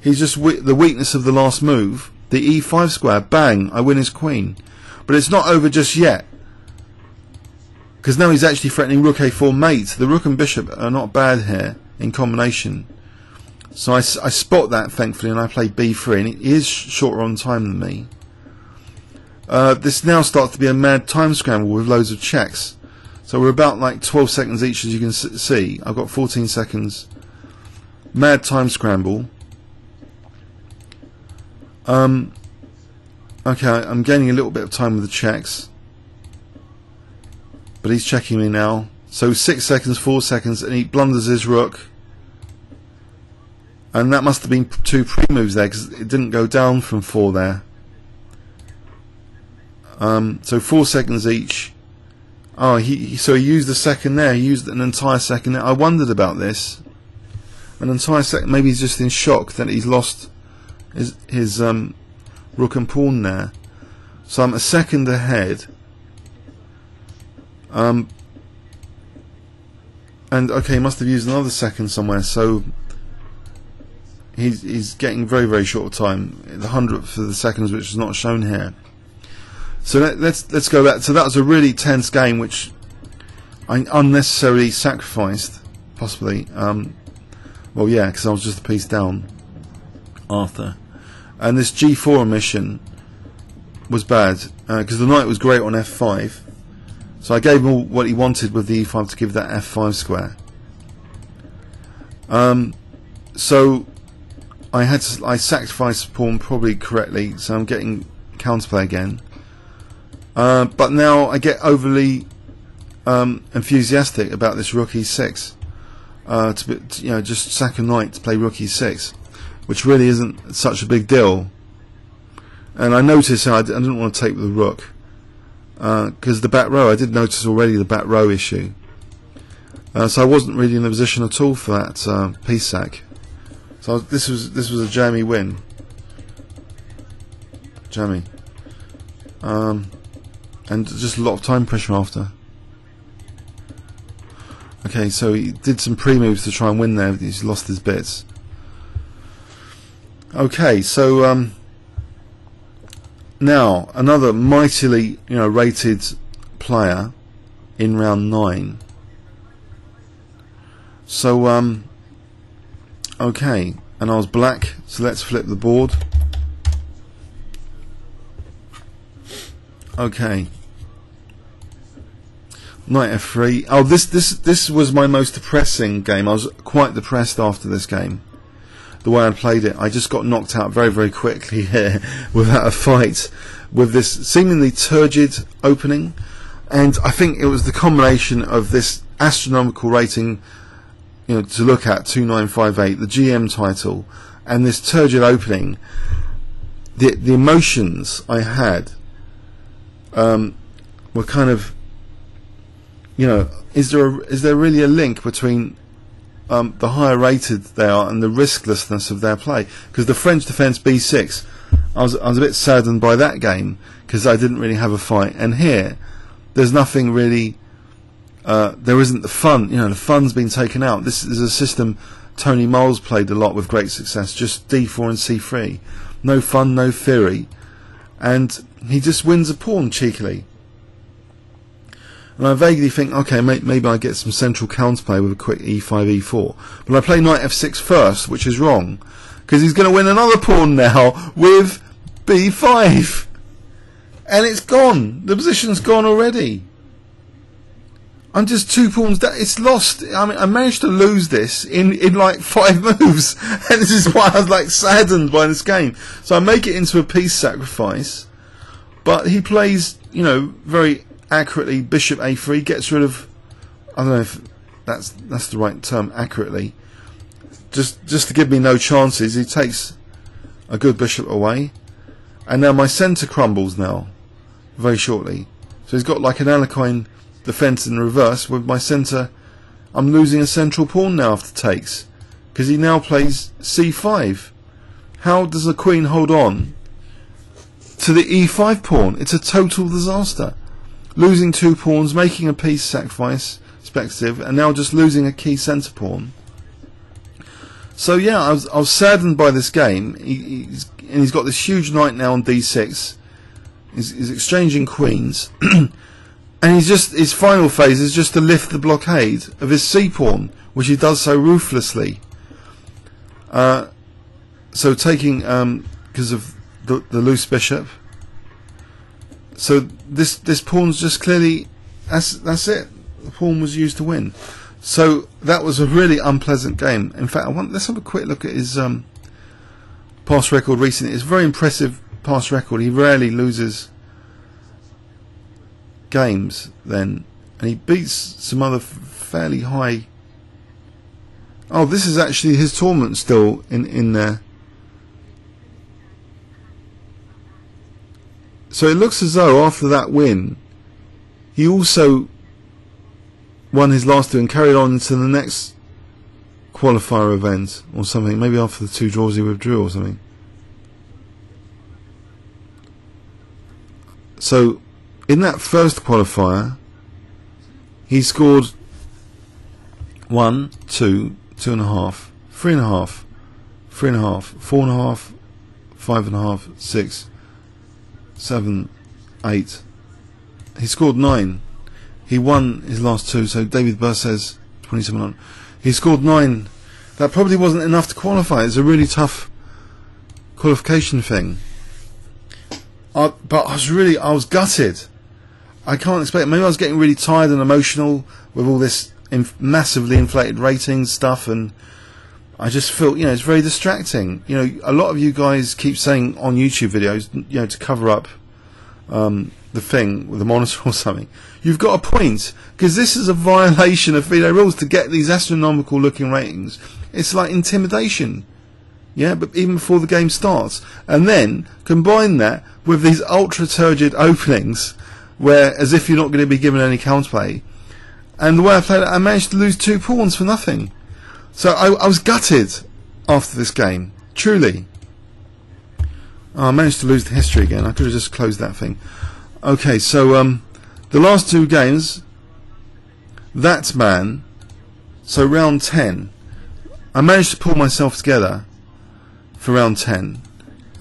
[SPEAKER 1] He's just the weakness of the last move, the e5 square. Bang! I win his queen, but it's not over just yet, because now he's actually threatening rook a4 mate. The rook and bishop are not bad here in combination. So I spot that thankfully, and I play b3, and he is shorter on time than me. This now starts to be a mad time scramble with loads of checks. So we're about like 12 seconds each, as you can see. I've got 14 seconds. Mad time scramble. Okay, I'm gaining a little bit of time with the checks, but he's checking me now. So 6 seconds, 4 seconds, and he blunders his rook. And that must have been 2 pre-moves there, because it didn't go down from 4 there. So 4 seconds each. Oh, so he used a second there. He used an entire second there. I wondered about this. An entire second. Maybe he's just in shock that he's lost his rook and pawn there. So I'm a second ahead. And okay, he must have used another second somewhere. So he's getting very, very short time, the 100th of the seconds, which is not shown here. So let's go back. So that was a really tense game, which I unnecessarily sacrificed, possibly. Well, yeah, because I was just a piece down after. And this g4 omission was bad, because the knight was great on f5. So I gave him what he wanted with the e5 to give that f5 square. So I sacrificed the pawn probably correctly, so I'm getting counterplay again. But now I get overly enthusiastic about this rook e6. Just sack a knight to play rook e6, which really isn't such a big deal. And I noticed I didn't want to take with the rook, because the back row, I did notice already the back row issue. So I wasn't really in the position at all for that piece sack. So this was a jammy win. Jammy. And just a lot of time pressure after. Okay, so he did some pre-moves to try and win there. He's lost his bits. Okay, so now another mightily rated player in round 9. So okay, and I was black, so let's flip the board. Okay, knight f3. Oh, this was my most depressing game. I was quite depressed after this game, the way I played it. I just got knocked out very, very quickly here without a fight, with this seemingly turgid opening. And I think it was the combination of this astronomical rating, to look at, 2958, the GM title, and this turgid opening. The emotions I had were kind of, is there really a link between the higher rated they are and the risklessness of their play. Because the French defence b6, I was a bit saddened by that game because I didn't really have a fight. And here, there's nothing really. There isn't the fun. You know, the fun's been taken out. This is a system Tony Moles played a lot with great success. Just d4 and c3, no fun, no theory, and he just wins a pawn cheekily. And I vaguely think, okay, maybe I get some central counterplay with a quick e5, e4. But I play knight f6 first, which is wrong, because he's going to win another pawn now with b5. And it's gone. The position's gone already. I'm just 2 pawns down. It's lost. I mean, I managed to lose this in like 5 moves. And this is why I was like saddened by this game. So I make it into a piece sacrifice. But he plays, you know, very accurately bishop a3, gets rid of, I don't know if that's the right term, accurately, just to give me no chances. He takes a good bishop away, and now my centre crumbles now very shortly. So he's got like an Alekhine defence in reverse. With my centre, I'm losing a central pawn now after takes, because he now plays c5. How does the queen hold on to the e5 pawn? It's a total disaster. Losing 2 pawns, making a piece sacrifice, speculative, and now just losing a key centre pawn. So yeah, I was saddened by this game. He's got this huge knight now on d6. He's exchanging queens, and his final phase is just to lift the blockade of his c pawn, which he does so ruthlessly. So taking because of the loose bishop. So this pawn's just clearly, that's it. The pawn was used to win. So that was a really unpleasant game. In fact, let's have a quick look at his past record recently. It's a very impressive past record. He rarely loses games then, and he beats some other fairly high. Oh, this is actually his Torment still in there. So it looks as though after that win, he also won his last 2 and carried on into the next qualifier event or something. Maybe after the 2 draws he withdrew or something. So in that first qualifier, he scored 1, 2, 2.5, 3.5, 3.5, 4.5, 5.5, 6, 7, 8. He scored 9. He won his last 2. So David Burr says 27 on. He scored 9. That probably wasn't enough to qualify. It's a really tough qualification thing. But I was gutted. I can't explain. Maybe I was getting really tired and emotional with all this massively inflated ratings stuff, and I just feel, you know, it's very distracting. You know, a lot of you guys keep saying on YouTube videos, you know, to cover up the thing with the monitor or something. You've got a point, because this is a violation of FIDE rules to get these astronomical looking ratings. It's like intimidation. Yeah, but even before the game starts. And then combine that with these ultra turgid openings where as if you're not going to be given any counterplay. And the way I played it, I managed to lose 2 pawns for nothing. So I was gutted after this game, truly. Oh, I managed to lose the history again. I could have just closed that thing. Okay, so the last 2 games, that man, so round 10, I managed to pull myself together for round 10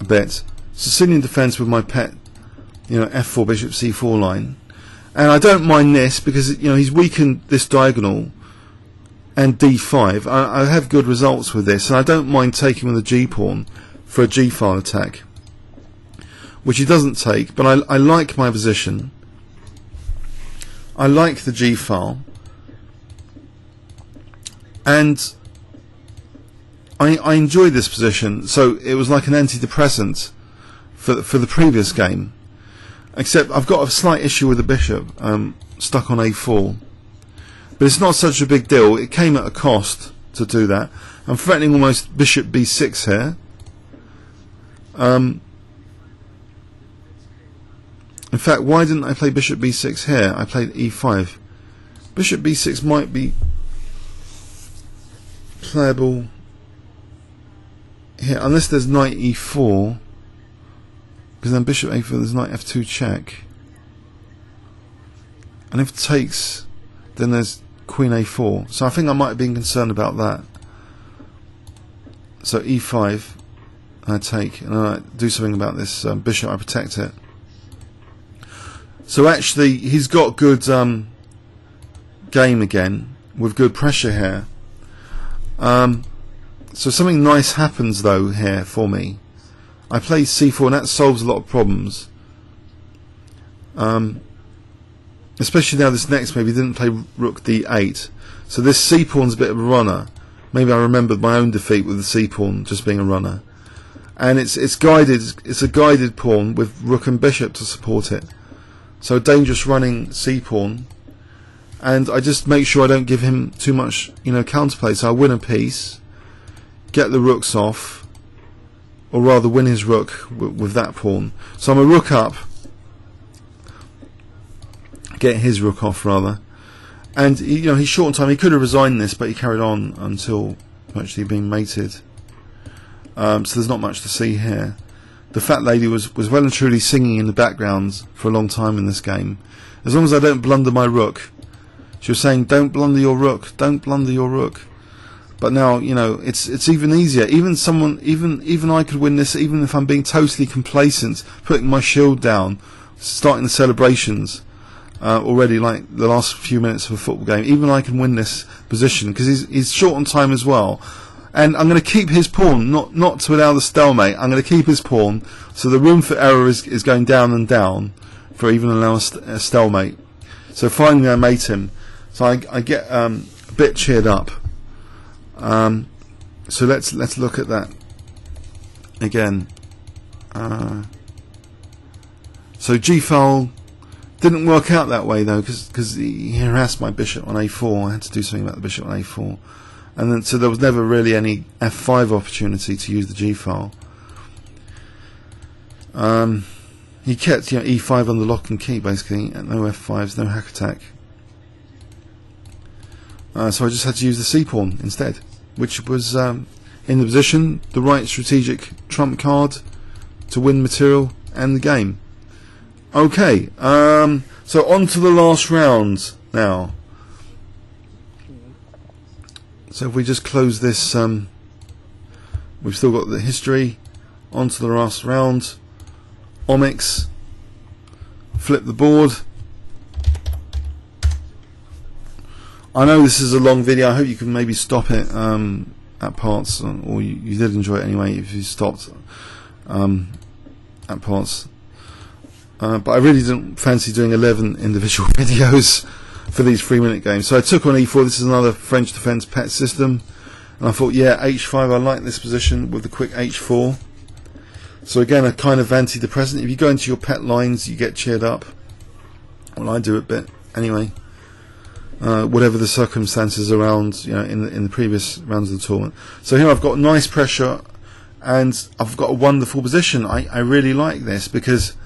[SPEAKER 1] a bit. Sicilian defence with my pet, you know, f4 bishop c4 line. And I don't mind this because, you know, he's weakened this diagonal and d5. I have good results with this, and I don't mind taking with the g pawn for a g file attack, which he doesn't take, but I like my position. I like the g file, and I enjoyed this position. So it was like an antidepressant for the previous game, except I've got a slight issue with the bishop stuck on a4. But it's not such a big deal. It came at a cost to do that. I'm threatening almost bishop b6 here. In fact, why didn't I play bishop b6 here? I played e5. Bishop b6 might be playable here unless there's knight e4, because then bishop a4, there's knight f2 check, and if it takes, then there's queen a4. So I think I might have been concerned about that. So e5, I take, and I do something about this bishop, I protect it. So actually he's got good game again, with good pressure here. So something nice happens though here for me. I play c4 and that solves a lot of problems. Especially now this next move, he didn't play rook d8. So this c-pawn's a bit of a runner. Maybe I remembered my own defeat with the c-pawn just being a runner. And it's guided. It's a guided pawn with rook and bishop to support it. So dangerous running c-pawn. And I just make sure I don't give him too much, counterplay. So I win a piece, get the rooks off, or rather win his rook with that pawn. So I'm a rook up, get his rook off rather, and he's short on time. He could have resigned this, but he carried on until actually being mated. So there's not much to see here. The fat lady was well and truly singing in the background for a long time in this game. As long as I don't blunder my rook. She was saying, "Don't blunder your rook. Don't blunder your rook." But now, it's even easier. Even I could win this, even if I'm being totally complacent, putting my shield down, starting the celebrations already, like the last few minutes of a football game. Even I can win this position because he's short on time as well. And I'm going to keep his pawn, not to allow the stalemate. I'm going to keep his pawn, so the room for error is going down and down for even allow a stalemate. So finally, I mate him. So I get a bit cheered up. So let's look at that again. So g-file didn't work out that way though, because he harassed my bishop on a4. I had to do something about the bishop on a4, and then so there was never really any f5 opportunity to use the g-file. He kept e5 on the lock and key basically, and no f5s, no hack attack. So I just had to use the c-pawn instead, which was in the position, the right strategic trump card to win material and the game. Okay, so on to the last round now. So if we just close this, we've still got the history. On to the last round. Omics, flip the board. I know this is a long video. I hope you can maybe stop it at parts, or you did enjoy it anyway if you stopped at parts. But I really didn't fancy doing 11 individual videos for these 3-minute games. So I took on e4. This is another French defense pet system, and I thought, yeah, h5. I like this position with the quick h4. So again, a kind of antidepressant. If you go into your pet lines, you get cheered up. Well, I do a bit anyway. Whatever the circumstances around, in the previous rounds of the tournament. So here I've got nice pressure, and I've got a wonderful position. I really like this because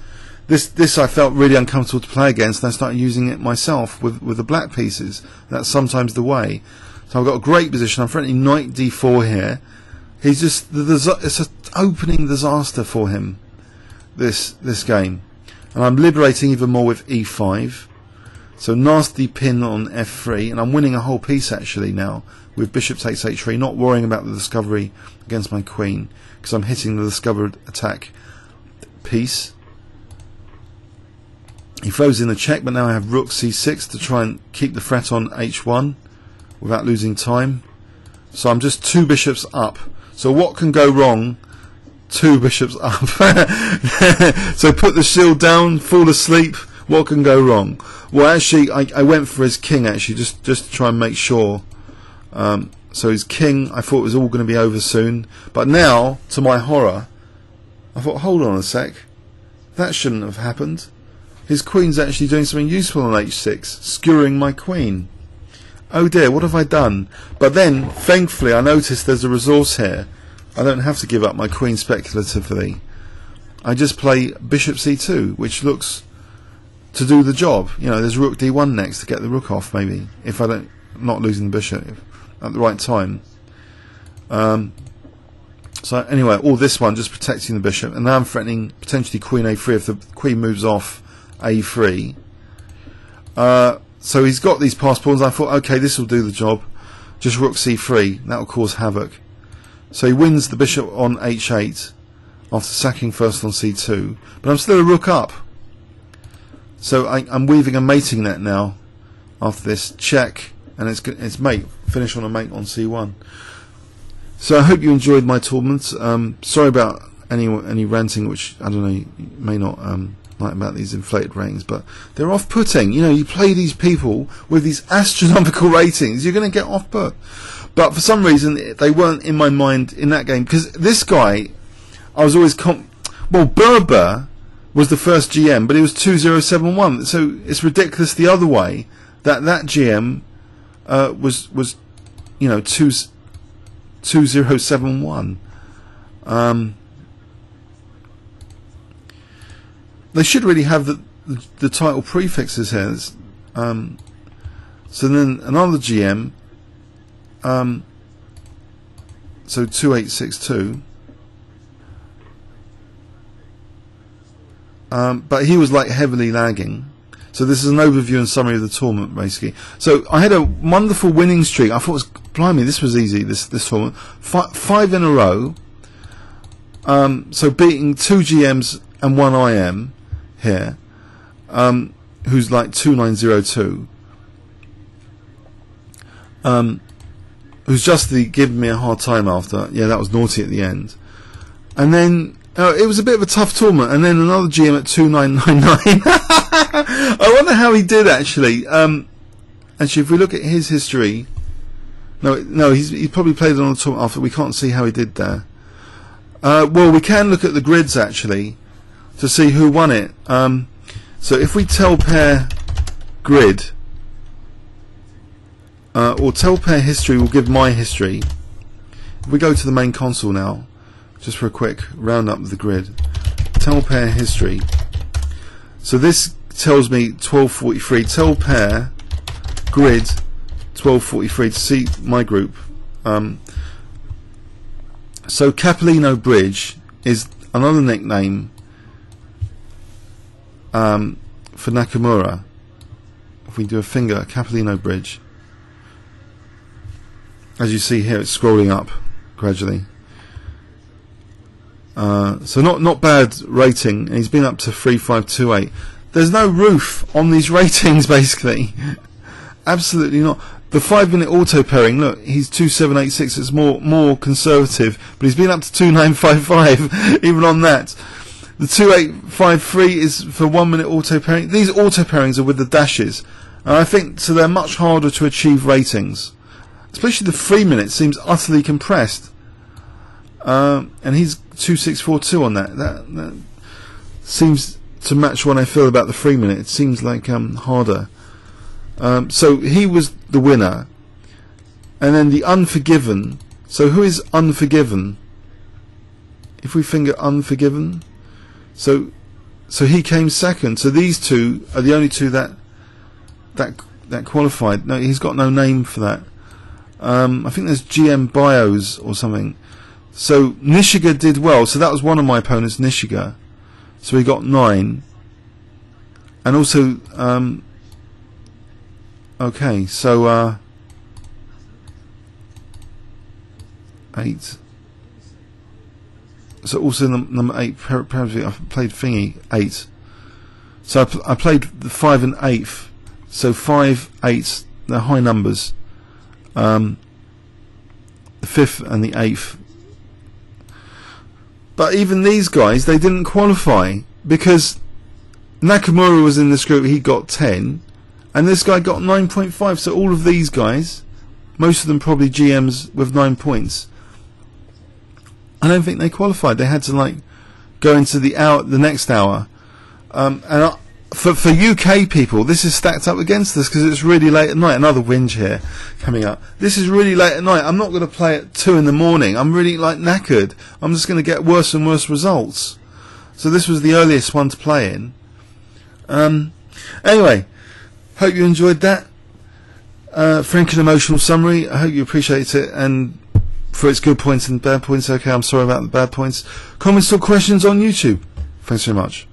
[SPEAKER 1] this I felt really uncomfortable to play against, and I started using it myself with the black pieces. That's sometimes the way. So I've got a great position. I'm threatening knight d4 here. He's just it's an opening disaster for him, this game, and I'm liberating even more with e5. So nasty pin on f3, and I'm winning a whole piece actually now with bishop takes h3, not worrying about the discovery against my queen because I'm hitting the discovered attack piece. He throws in a check, but now I have rook c6 to try and keep the threat on h1 without losing time. So I'm just 2 bishops up. So what can go wrong? 2 bishops up. So put the shield down, fall asleep. What can go wrong? Well, actually, I went for his king actually, just to try and make sure. So his king, I thought it was all going to be over soon, but now, to my horror, I thought, hold on a sec, that shouldn't have happened. His queen's actually doing something useful on h6, skewering my queen. Oh dear, what have I done? But then, thankfully, I noticed there's a resource here. I don't have to give up my queen speculatively. I just play bishop c2, which looks to do the job. There's rook d1 next to get the rook off, maybe, if I don't, not losing the bishop at the right time. So anyway, all this one just protecting the bishop, and now I'm threatening potentially queen a3 if the queen moves off a3. So he's got these passed pawns. I thought, okay, this will do the job. Just rook c3, that will cause havoc. So he wins the bishop on h8 after sacking first on c2, but I'm still a rook up. So I'm weaving a mating net now. After this, check, and it's mate. Finish on a mate on c1. So I hope you enjoyed my Torment. Sorry about any ranting, which I don't know, you may not like about these inflated ratings, but they're off-putting. You know, you play these people with these astronomical ratings, you're going to get off-put. But for some reason, they weren't in my mind in that game, because this guy, I was always well, Berber was the first GM, but it was 2071. So it's ridiculous the other way that GM was you know 2071. They should really have the title prefixes here. So then another GM. So 2862. But he was like heavily lagging. So this is an overview and summary of the tournament, basically. So I had a wonderful winning streak. I thought it was, blimey, this was easy, this tournament. Five in a row. So beating 2 GMs and 1 IM here, who's like 2902. Who's just giving me a hard time after. Yeah, that was naughty at the end. And then it was a bit of a tough tournament, and then another GM at 2999. I wonder how he did actually. Actually, if we look at his history, no, he probably played it on the tournament after. We can't see how he did there. Well, we can look at the grids actually to see who won it. So if we tell pair grid, or tell pair history, we'll give my history. If we go to the main console now, just for a quick round up of the grid, tell pair history. So this tells me 1243. Tell pair grid 1243 to see my group. So Capilino Bridge is another nickname for Nakamura. If we do a finger, Capilino Bridge. As you see here, it's scrolling up gradually. So not bad rating, and he's been up to 3528. There's no roof on these ratings, basically. Absolutely not. The 5-minute auto pairing, look, he's 2786. It's more conservative, but he's been up to 2955 even on that. The 2853 is for 1-minute auto pairing. These auto pairings are with the dashes, and I think so they're much harder to achieve ratings. Especially the 3-minute seems utterly compressed. And he's 2642 on that. That seems to match what I feel about the 3-minute. It seems like harder. So he was the winner, and then the Unforgiven. So who is Unforgiven? If we finger Unforgiven, so he came second. So these two are the only two that qualified. No, he's got no name for that. I think there's GM Bios or something. So Nishiga did well. So that was one of my opponents, Nishiga. So he got 9. And also, okay, so 8. So also number 8, apparently I played thingy 8. So I played the 5 and 8th. So 5, 8, they're high numbers. The 5th and the 8th. But even these guys, they didn't qualify because Nakamura was in this group. He got 10, and this guy got 9.5. So all of these guys, most of them probably GMs with 9 points. I don't think they qualified. They had to like go into the next hour. For UK people, this is stacked up against us because it's really late at night. Another whinge here coming up. This is really late at night. I'm not going to play at 2 in the morning. I'm really like knackered. I'm just going to get worse and worse results. So this was the earliest one to play in. Anyway, hope you enjoyed that. Frank and emotional summary. I hope you appreciate it. And for its good points and bad points. Okay, I'm sorry about the bad points. Comments or questions on YouTube. Thanks very much.